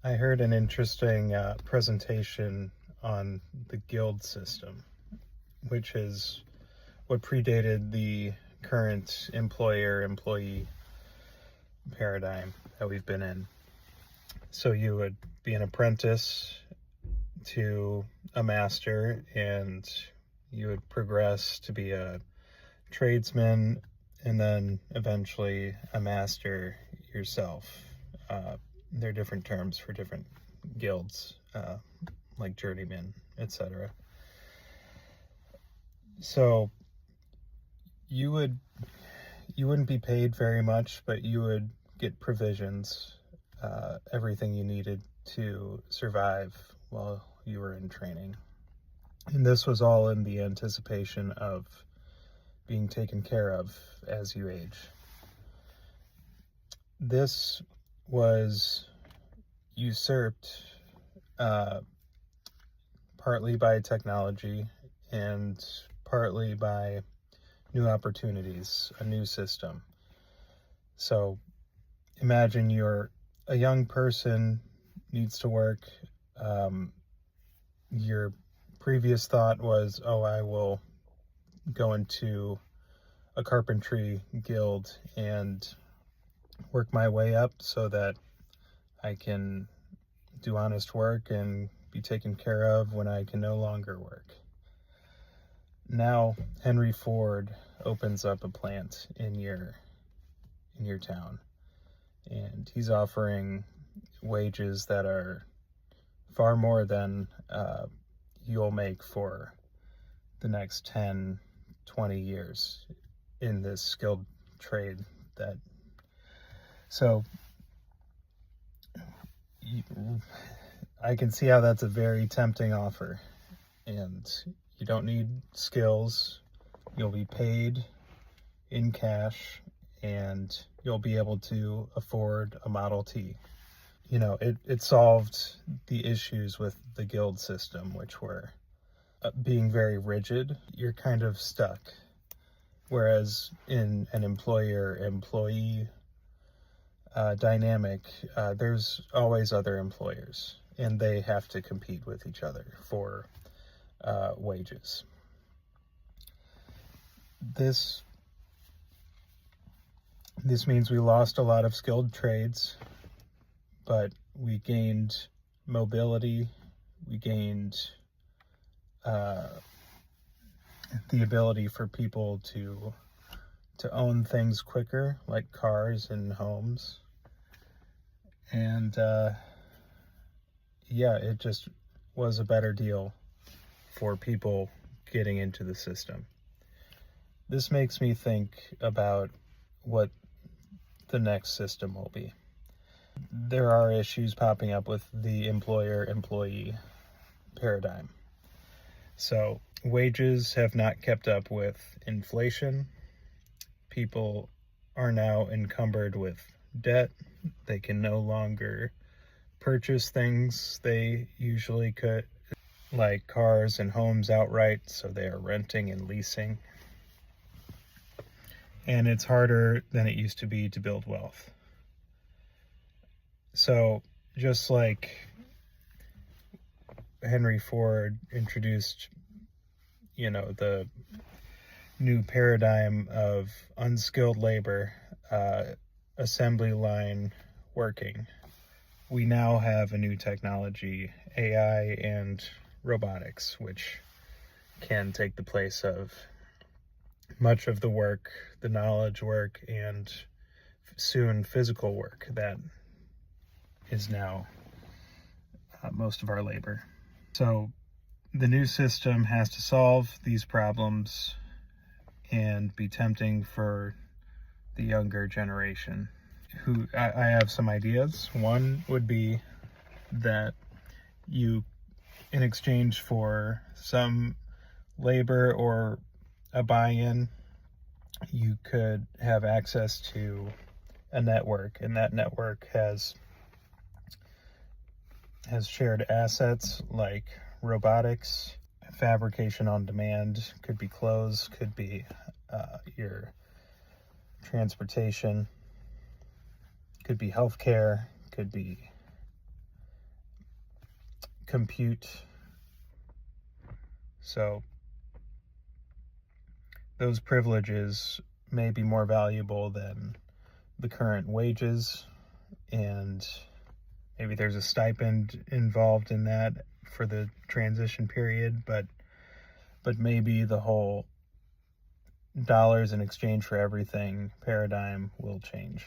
I heard an interesting presentation on the guild system, which is what predated the current employer-employee paradigm that we've been in. So you would be an apprentice to a master, and you would progress to be a tradesman, and then eventually a master yourself. There are different terms for different guilds, like journeyman, etc. So you wouldn't be paid very much, but you would get provisions, everything you needed to survive while you were in training. And this was all in the anticipation of being taken care of as you age. This was usurped partly by technology and partly by new opportunities, a new system. So imagine you're a young person, needs to work. Your previous thought was, oh, I will go into a carpentry guild and work my way up so that I can do honest work and be taken care of when I can no longer work. Now Henry Ford opens up a plant in your town, and he's offering wages that are far more than you'll make for the next 10, 20 years in this skilled trade. So I can see how that's a very tempting offer, and you don't need skills. You'll be paid in cash, and you'll be able to afford a Model T. You know, it solved the issues with the guild system, which were being very rigid. You're kind of stuck. Whereas in an employer-employee dynamic, there's always other employers, and they have to compete with each other for wages. This means we lost a lot of skilled trades, but we gained mobility, we gained the ability for people to own things quicker, like cars and homes. And yeah, it just was a better deal for people getting into the system. This makes me think about what the next system will be. There are issues popping up with the employer-employee paradigm. So wages have not kept up with inflation. People are now encumbered with debt. They can no longer purchase things they usually could, like cars and homes outright, so they are renting and leasing. And it's harder than it used to be to build wealth. So just like Henry Ford introduced, the new paradigm of unskilled labor, assembly line working, we now have a new technology, AI and robotics, which can take the place of much of the work, the knowledge work, and soon physical work that is now most of our labor. So the new system has to solve these problems and be tempting for the younger generation. I have some ideas. One would be that you, in exchange for some labor or a buy-in, you could have access to a network, and that network has shared assets like robotics, fabrication on demand, could be clothes, could be your transportation, could be healthcare, could be compute. So those privileges may be more valuable than the current wages, and maybe there's a stipend involved in that for the transition period, but maybe the whole dollars in exchange for everything paradigm will change.